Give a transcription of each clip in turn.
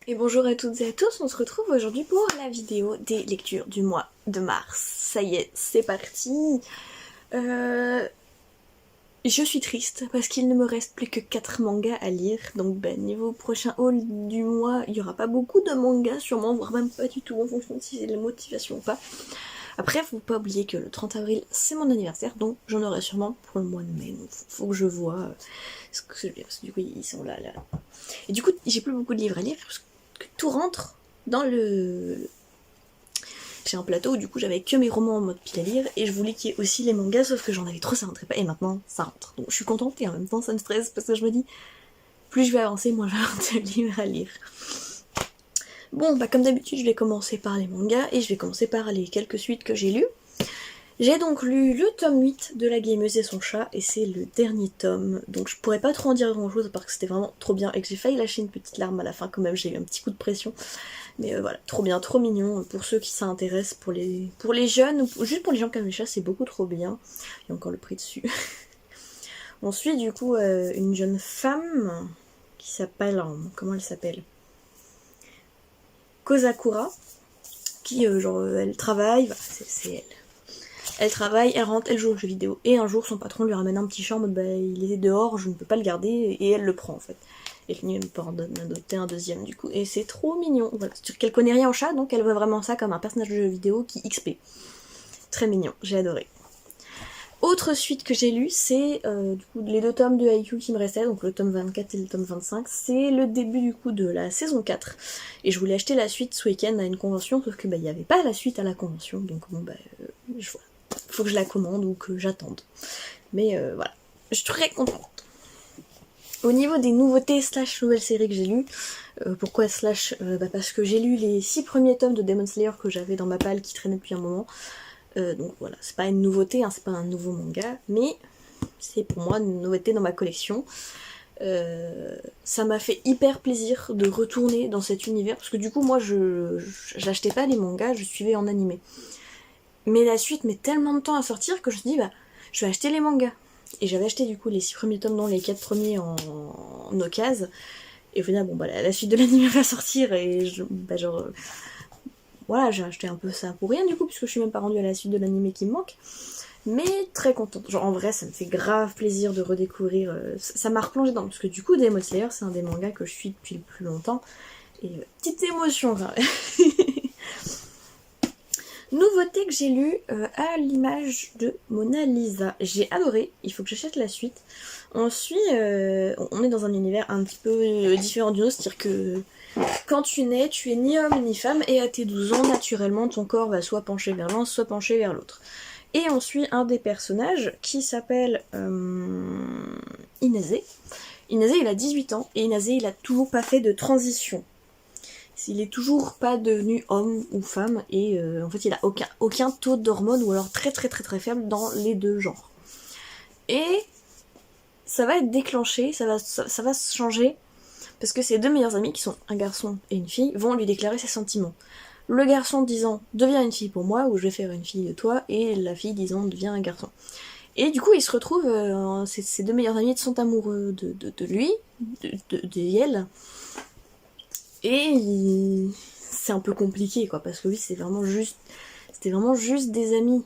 Et bonjour à toutes et à tous, on se retrouve aujourd'hui pour la vidéo des lectures du mois de mars. Ça y est, c'est parti. Je suis triste parce qu'il ne me reste plus que 4 mangas à lire, donc niveau prochain haul du mois, il n'y aura pas beaucoup de mangas sûrement, voire même pas du tout en fonction de si j'ai la motivation ou pas. Après, faut pas oublier que le 30 avril, c'est mon anniversaire, donc j'en aurai sûrement pour le mois de mai, donc faut que je vois ce que je vais, parce que du coup ils sont là. Et du coup, j'ai plus beaucoup de livres à lire, parce que tout rentre dans le... J'ai un plateau où du coup j'avais que mes romans en mode pile à lire et je voulais qu'il y ait aussi les mangas, sauf que j'en avais trop, ça rentrait pas, et maintenant ça rentre. Donc je suis contente et en même temps ça me stresse parce que je me dis, plus je vais avancer, moins je vais avoir de livres à lire. Bon, comme d'habitude, je vais commencer par les mangas et je vais commencer par les quelques suites que j'ai lues. J'ai donc lu le tome 8 de La Gameuse et son chat, et c'est le dernier tome, donc je pourrais pas trop en dire grand chose, à part que c'était vraiment trop bien, et que j'ai failli lâcher une petite larme à la fin quand même, j'ai eu un petit coup de pression. Mais voilà, trop bien, trop mignon, pour ceux qui s'intéressent, pour les jeunes, ou juste pour les gens qui aiment les chats, c'est beaucoup trop bien. Il y a encore le prix dessus. On suit du coup une jeune femme, qui s'appelle, comment elle s'appelle, Kozakura, qui elle travaille, voilà, c'est elle. Elle travaille, elle rentre, elle joue aux jeux vidéo. Et un jour, son patron lui ramène un petit chat en mode il est dehors, je ne peux pas le garder. Et elle le prend en fait. Et elle finit par en adopter un deuxième du coup. Et c'est trop mignon. Voilà. C'est-à-dire qu'elle connaît rien au chat, donc elle voit vraiment ça comme un personnage de jeu vidéo qui XP. Très mignon, j'ai adoré. Autre suite que j'ai lu, c'est du coup les deux tomes de Haikyuu qui me restaient, donc le tome 24 et le tome 25. C'est le début du coup de la saison 4. Et je voulais acheter la suite ce week-end à une convention, sauf que il n'y avait pas la suite à la convention. Donc bon je vois. Faut que je la commande ou que j'attende. Mais voilà, je suis très contente. Au niveau des nouveautés slash nouvelles séries que j'ai lues, pourquoi slash parce que j'ai lu les 6 premiers tomes de Demon Slayer que j'avais dans ma palle qui traînait depuis un moment. Donc voilà, c'est pas une nouveauté, hein, c'est pas un nouveau manga, mais c'est pour moi une nouveauté dans ma collection. Ça m'a fait hyper plaisir de retourner dans cet univers, parce que du coup moi je j'achetais pas les mangas, je suivais en animé. Mais la suite met tellement de temps à sortir que je me suis dit je vais acheter les mangas. Et j'avais acheté du coup les 6 premiers tomes, dont les 4 premiers en occasion. Et au final, la suite de l'anime va sortir et voilà, j'ai acheté un peu ça pour rien du coup, puisque je suis même pas rendue à la suite de l'anime qui me manque. Mais très contente. Genre en vrai, ça me fait grave plaisir de redécouvrir. Ça m'a replongé dans. Parce que du coup, Demon Slayer, c'est un des mangas que je suis depuis le plus longtemps. Et petite émotion quand même. Nouveauté que j'ai lue à l'image de Mona Lisa. J'ai adoré, il faut que j'achète la suite. On est dans un univers un petit peu différent du nôtre, c'est-à-dire que quand tu nais, tu es ni homme ni femme, et à tes 12 ans, naturellement, ton corps va soit pencher vers l'un, soit pencher vers l'autre. Et on suit un des personnages qui s'appelle Inazé. Inazé, il a 18 ans, et Inazé, il a toujours pas fait de transition. Il est toujours pas devenu homme ou femme, et en fait il a aucun taux d'hormones, ou alors très très très très faible dans les deux genres. Et ça va être déclenché, ça va se changer, parce que ses deux meilleurs amis, qui sont un garçon et une fille, vont lui déclarer ses sentiments. Le garçon disant « deviens une fille pour moi » ou « je vais faire une fille de toi », et la fille disant « deviens un garçon ». Et du coup, il se retrouve, ses deux meilleurs amis sont amoureux de lui, de elle. Et c'est un peu compliqué, quoi, parce que lui, c'était vraiment juste des amis.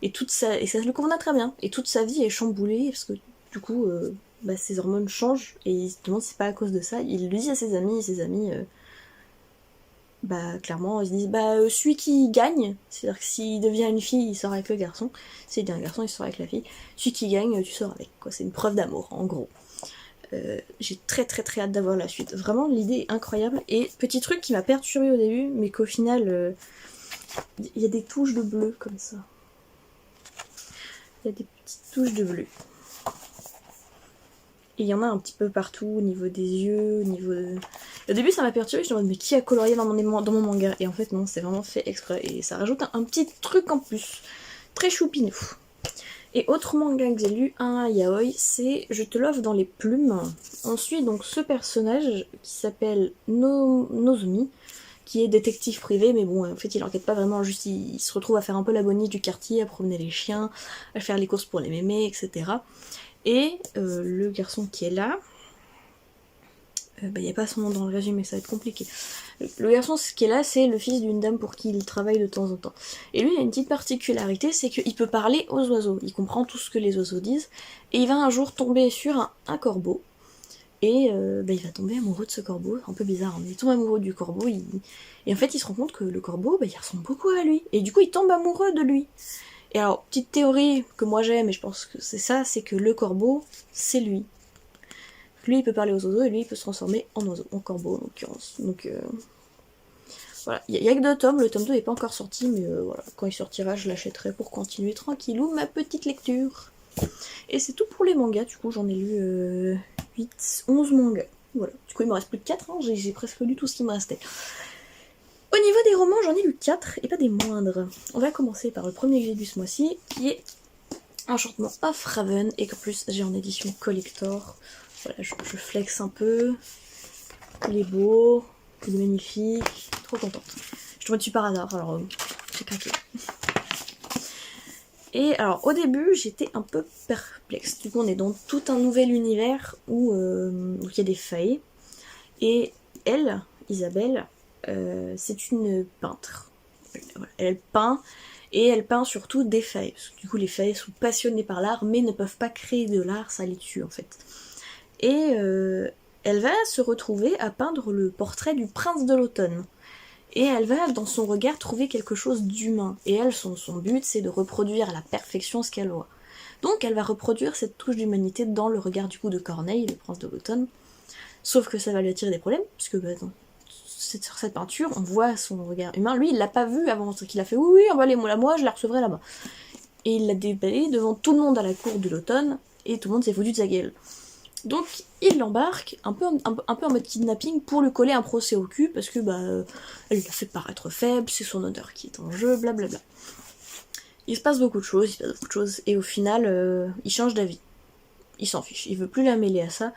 Et ça le convenait très bien. Et toute sa vie est chamboulée, parce que du coup, ses hormones changent, et il se demande si c'est pas à cause de ça. Il le dit à ses amis, et ses amis, clairement, ils se disent, celui qui gagne, c'est-à-dire que s'il devient une fille, il sort avec le garçon. S'il devient un garçon, il sort avec la fille. Celui qui gagne, tu sors avec, quoi. C'est une preuve d'amour, en gros. J'ai très très très hâte d'avoir la suite. Vraiment, l'idée est incroyable. Et petit truc qui m'a perturbée au début, mais qu'au final, il y a des touches de bleu comme ça. Il y a des petites touches de bleu. Et il y en a un petit peu partout, au niveau des yeux, Au début, ça m'a perturbée, je me demande, mais qui a colorié dans mon manga? Et en fait, non, c'est vraiment fait exprès. Et ça rajoute un petit truc en plus. Très choupinou. Et autre manga que j'ai lu, un yaoi, c'est Je te l'offre dans les plumes. On suit donc ce personnage qui s'appelle Nozomi, qui est détective privé, mais bon, en fait, il enquête pas vraiment, juste il se retrouve à faire un peu la bonne du quartier, à promener les chiens, à faire les courses pour les mémés, etc. Et le garçon qui est là, Il n'y a pas son nom dans le résumé, ça va être compliqué. Le garçon, ce qui est là, c'est le fils d'une dame pour qui il travaille de temps en temps. Et lui, il a une petite particularité, c'est qu'il peut parler aux oiseaux. Il comprend tout ce que les oiseaux disent. Et il va un jour tomber sur un corbeau. Et il va tomber amoureux de ce corbeau. Un peu bizarre, hein, mais il tombe amoureux du corbeau. Et en fait, il se rend compte que le corbeau, il ressemble beaucoup à lui. Et du coup, il tombe amoureux de lui. Et alors, petite théorie que moi j'aime, et je pense que c'est ça, c'est que le corbeau, c'est lui. Lui, il peut parler aux oiseaux, et lui, il peut se transformer en oiseau, en corbeau, en l'occurrence. Donc, voilà. Il y a que 2 tomes, le tome 2 n'est pas encore sorti, mais voilà. Quand il sortira, je l'achèterai pour continuer tranquillou ma petite lecture. Et c'est tout pour les mangas, du coup, j'en ai lu 11 mangas. Voilà. Du coup, il me reste plus que 4, hein. J'ai presque lu tout ce qui me restait. Au niveau des romans, j'en ai lu 4, et pas des moindres. On va commencer par le premier que j'ai lu ce mois-ci, qui est Enchantement of Raven, et qu'en plus, j'ai en édition collector. Voilà, je flex un peu. Il est beau, il est magnifique, trop contente. Je tombe dessus par hasard, alors j'ai craqué. Et alors au début j'étais un peu perplexe. Du coup on est dans tout un nouvel univers où il y a des fées. Et elle, Isabelle, c'est une peintre. Elle peint, et elle peint surtout des fées. Parce que du coup les fées sont passionnées par l'art mais ne peuvent pas créer de l'art, ça les tue en fait. Et elle va se retrouver à peindre le portrait du prince de l'automne. Et elle va, dans son regard, trouver quelque chose d'humain. Et elle, son but, c'est de reproduire à la perfection ce qu'elle voit. Donc elle va reproduire cette touche d'humanité dans le regard du coup de Corneille, le prince de l'automne. Sauf que ça va lui attirer des problèmes, puisque sur cette peinture, on voit son regard humain. Lui, il l'a pas vu avant, qu'il a fait oui, emballez-moi la moi, je la recevrai là-bas. Et il l'a déballé devant tout le monde à la cour de l'automne, et tout le monde s'est foutu de sa gueule. Donc il l'embarque un peu en mode kidnapping pour lui coller un procès au cul parce que elle l'a fait paraître faible, c'est son honneur qui est en jeu, blablabla. Il se passe beaucoup de choses, et au final il change d'avis. Il s'en fiche, il veut plus la mêler à ça.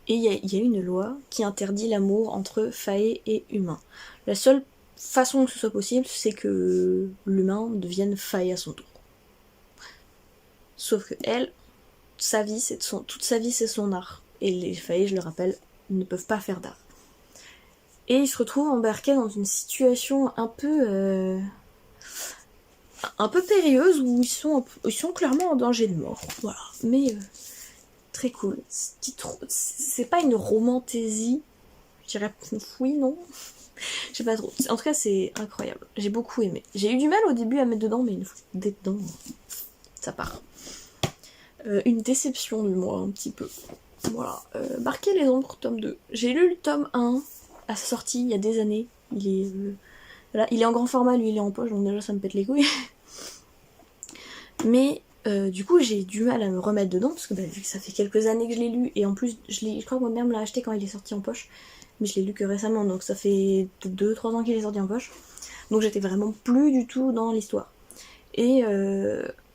Et il y a une loi qui interdit l'amour entre fae et humain. La seule façon que ce soit possible, c'est que l'humain devienne fae à son tour. Sauf que elle, toute sa vie c'est son art. Et les faillis, je le rappelle, ne peuvent pas faire d'art. Et ils se retrouvent embarqués dans une situation un peu périlleuse où ils sont clairement en danger de mort. Voilà. Mais très cool. C'est pas une romantaisie. Je dirais oui, non. Je sais pas trop. En tout cas, c'est incroyable. J'ai beaucoup aimé. J'ai eu du mal au début à mettre dedans, mais une fois d'être dedans, ça part. Une déception du mois, un petit peu. Voilà. Marquer les ombres, tome 2. J'ai lu le tome 1 à sa sortie il y a des années. Il est en grand format, lui il est en poche, donc déjà ça me pète les couilles. Mais du coup j'ai du mal à me remettre dedans, parce que vu que ça fait quelques années que je l'ai lu, et en plus je crois que ma mère me l'a acheté quand il est sorti en poche, mais je l'ai lu que récemment, donc ça fait 2-3 ans qu'il est sorti en poche. Donc j'étais vraiment plus du tout dans l'histoire. Et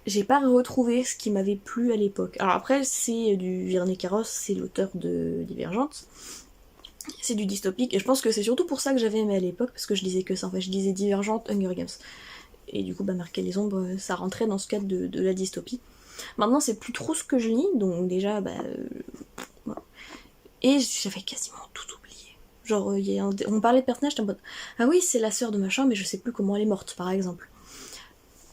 j'ai pas retrouvé ce qui m'avait plu à l'époque. Alors après, c'est du Véronique Carros, c'est l'auteur de Divergente. C'est du dystopique, et je pense que c'est surtout pour ça que j'avais aimé à l'époque, parce que je lisais que ça. En fait, je lisais Divergente, Hunger Games. Et du coup, Marquer les ombres, ça rentrait dans ce cadre de la dystopie. Maintenant, c'est plus trop ce que je lis, donc déjà, voilà. Et j'avais quasiment tout oublié. Genre, on parlait de personnages, j'étais en mode ah oui, c'est la sœur de machin, mais je sais plus comment elle est morte, par exemple.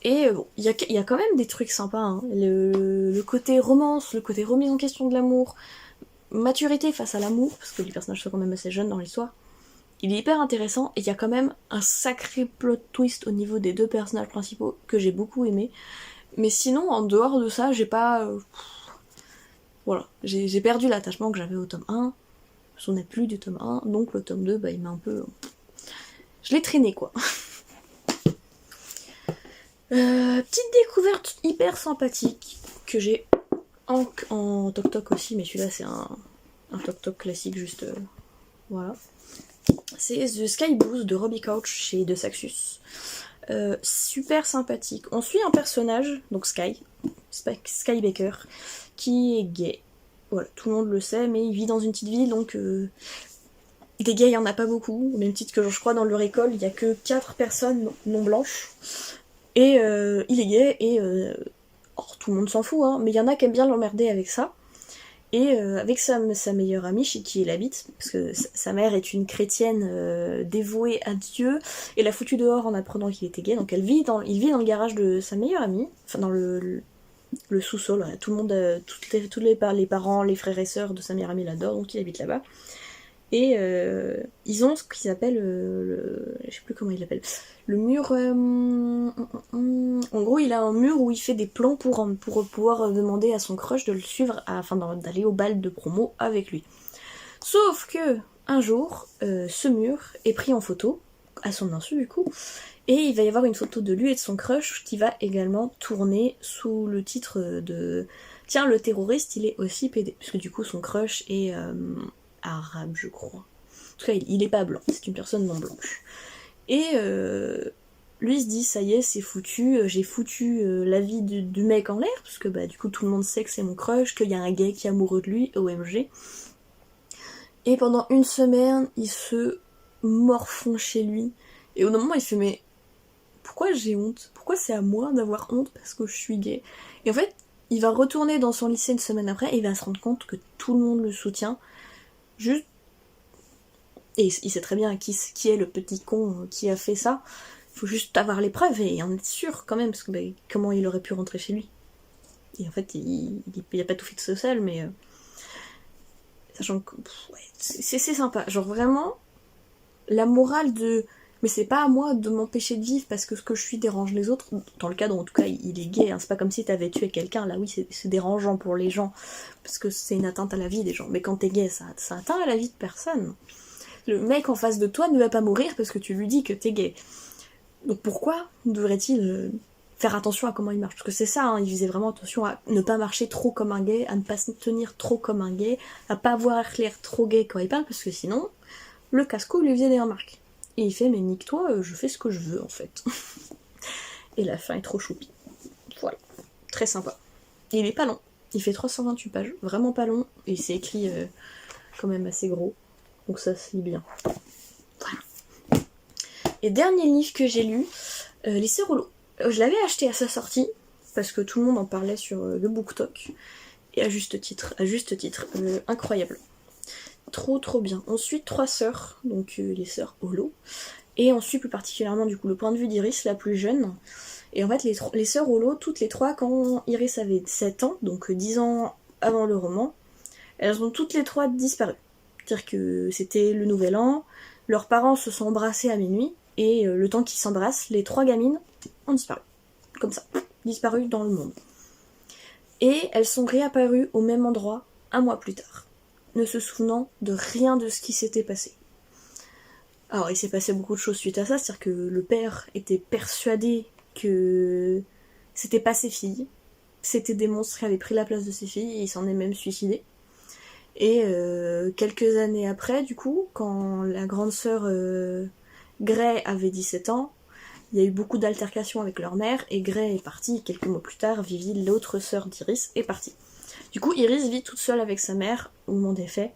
Et bon, il y a quand même des trucs sympas, hein. Le côté romance, le côté remise en question de l'amour, maturité face à l'amour, parce que les personnages sont quand même assez jeunes dans l'histoire. Il est hyper intéressant, et il y a quand même un sacré plot twist au niveau des 2 personnages principaux que j'ai beaucoup aimé. Mais sinon, en dehors de ça, j'ai pas... voilà, j'ai perdu l'attachement que j'avais au tome 1. Je n'en ai plus du tome 1, donc le tome 2, il m'a un peu... Je l'ai traîné, quoi. Petite découverte hyper sympathique que j'ai en toc-toc aussi, mais celui-là c'est un toc-toc classique, juste voilà. C'est The Sky Blues de Robbie Couch chez De Saxus. Super sympathique. On suit un personnage, donc Sky Baker, qui est gay. Voilà, tout le monde le sait, mais il vit dans une petite ville, donc des gays il y en a pas beaucoup, au même titre que je crois dans leur école, il y a que 4 personnes non blanches. Et il est gay, et tout le monde s'en fout, hein, mais il y en a qui aiment bien l'emmerder avec ça. Et avec sa meilleure amie chez qui il habite, parce que sa mère est une chrétienne dévouée à Dieu, et l'a foutu dehors en apprenant qu'il était gay, donc il vit dans le garage de sa meilleure amie, enfin dans le sous-sol, voilà. Tout le monde, tous les parents, les frères et sœurs de sa meilleure amie l'adorent, donc il habite là-bas. Et ils ont ce qu'ils appellent, je sais plus comment ils l'appellent, le mur... en gros, il a un mur où il fait des plans pour pouvoir demander à son crush de le suivre, afin d'aller au bal de promo avec lui. Sauf que, un jour, ce mur est pris en photo, à son insu du coup, et il va y avoir une photo de lui et de son crush qui va également tourner sous le titre de « Tiens, le terroriste, il est aussi PD », puisque du coup son crush est... arabe, je crois. En tout cas, il est pas blanc, c'est une personne non blanche. Et lui il se dit, ça y est, c'est foutu, j'ai foutu la vie du mec en l'air, parce que bah, du coup tout le monde sait que c'est mon crush, qu'il y a un gay qui est amoureux de lui, OMG. Et pendant une semaine, il se morfond chez lui. Et au moment il fait, mais pourquoi j'ai honte? Pourquoi c'est à moi d'avoir honte parce que je suis gay? Et en fait, il va retourner dans son lycée une semaine après, et il va se rendre compte que tout le monde le soutient. Juste... Et il sait très bien qui est le petit con qui a fait ça. Il faut juste avoir les preuves et en être sûr quand même, parce que bah, comment il aurait pu rentrer chez lui? Et en fait, il a pas tout fait de ce seul, mais... sachant que... ouais, c'est sympa. Genre vraiment, la morale de... Mais c'est pas à moi de m'empêcher de vivre parce que ce que je suis dérange les autres. Dans le cadre où en tout cas il est gay, hein. C'est pas comme si t'avais tué quelqu'un, là oui c'est dérangeant pour les gens, parce que c'est une atteinte à la vie des gens. Mais quand t'es gay, ça atteint à la vie de personne. Le mec en face de toi ne va pas mourir parce que tu lui dis que t'es gay. Donc pourquoi devrait-il faire attention à comment il marche? Parce que c'est ça, hein, il faisait vraiment attention à ne pas marcher trop comme un gay, à ne pas se tenir trop comme un gay, à pas avoir l'air trop gay quand il parle, parce que sinon, le casse-cou lui faisait des remarques. Et il fait, mais nique-toi, je fais ce que je veux en fait. Et la fin est trop choupie. Voilà, très sympa. Et il est pas long, il fait 328 pages, vraiment pas long, et c'est écrit quand même assez gros, donc ça se lit bien. Voilà. Et dernier livre que j'ai lu, Les Sœurs Holo. Je l'avais acheté à sa sortie, parce que tout le monde en parlait sur le BookTok, et à juste titre, incroyable. Trop bien. On suit 3 sœurs, donc les sœurs Holo, et on suit plus particulièrement du coup le point de vue d'Iris, la plus jeune. Et en fait les sœurs Holo, toutes les 3, quand Iris avait 7 ans, donc 10 ans avant le roman, elles ont toutes les 3 disparu. C'est-à-dire que c'était le nouvel an, leurs parents se sont embrassés à minuit, et le temps qu'ils s'embrassent, les 3 gamines ont disparu. Comme ça, disparues dans le monde. Et elles sont réapparues au même endroit 1 mois plus tard, ne se souvenant de rien de ce qui s'était passé. Alors il s'est passé beaucoup de choses suite à ça, c'est-à-dire que le père était persuadé que c'était pas ses filles, c'était des monstres qui avaient pris la place de ses filles, et il s'en est même suicidé. Et quelques années après, du coup, quand la grande sœur Gray avait 17 ans, il y a eu beaucoup d'altercations avec leur mère, et Gray est partie, quelques mois plus tard, Vivi, l'autre sœur d'Iris, est partie. Du coup, Iris vit toute seule avec sa mère au moment des faits.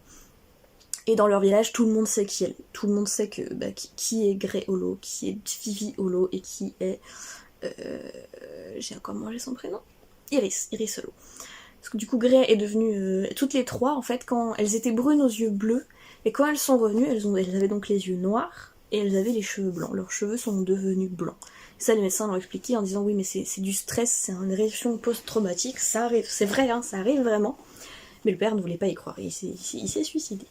Et dans leur village, tout le monde sait qui elle est. Tout le monde sait que qui est Gray Holo, qui est Vivi Holo et qui est... j'ai encore mangé son prénom. Iris Holo. Parce que du coup, Gray est devenue... toutes les 3, en fait, quand elles étaient brunes aux yeux bleus, et quand elles sont revenues, elles avaient donc les yeux noirs, et elles avaient les cheveux blancs. Leurs cheveux sont devenus blancs. Et ça, les médecins l'ont expliqué en disant, oui, mais c'est du stress, c'est une réaction post-traumatique, ça arrive. C'est vrai, hein, ça arrive vraiment. Mais le père ne voulait pas y croire, il s'est suicidé.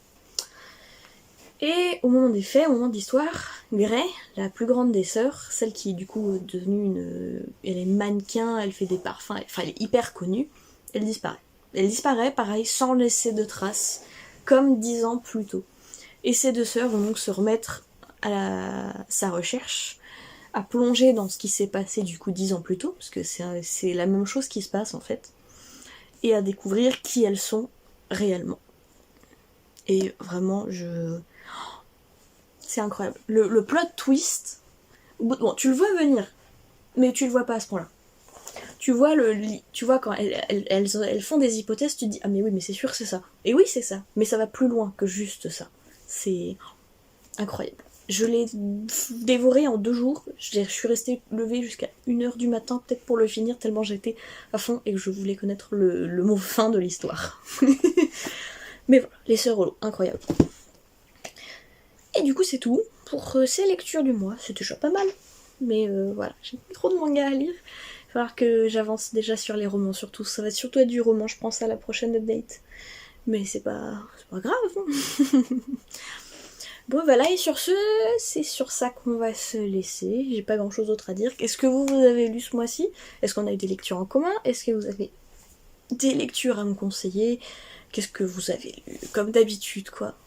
Et au moment des faits, au moment de l'histoire, Gray, la plus grande des sœurs, celle qui est du coup devenue elle est mannequin, elle fait des parfums, enfin elle est hyper connue, elle disparaît. Elle disparaît, pareil, sans laisser de traces, comme 10 ans plus tôt. Et ces 2 sœurs vont donc se remettre à sa recherche, à plonger dans ce qui s'est passé du coup 10 ans plus tôt, parce que c'est la même chose qui se passe en fait, et à découvrir qui elles sont réellement. Et vraiment, c'est incroyable. Le plot twist, bon, tu le vois venir, mais tu le vois pas à ce point-là. Tu vois quand elles font des hypothèses, tu te dis, ah mais oui, mais c'est sûr c'est ça. Et oui, c'est ça, mais ça va plus loin que juste ça. C'est incroyable. Je l'ai dévoré en 2 jours, je suis restée levée jusqu'à 1h du matin, peut-être pour le finir, tellement j'étais à fond et que je voulais connaître le mot fin de l'histoire. Mais voilà, les sœurs Holo, incroyable. Et du coup c'est tout pour ces lectures du mois, c'est déjà pas mal. Mais voilà, j'ai plus trop de mangas à lire. Il va falloir que j'avance déjà sur les romans surtout. Ça va surtout être du roman, je pense, à la prochaine update. Mais c'est pas grave. Hein. Bon voilà, et sur ce, c'est sur ça qu'on va se laisser. J'ai pas grand chose d'autre à dire. Qu'est-ce que vous avez lu ce mois-ci? Est-ce qu'on a eu des lectures en commun? Est-ce que vous avez des lectures à me conseiller? Qu'est-ce que vous avez lu? Comme d'habitude, quoi.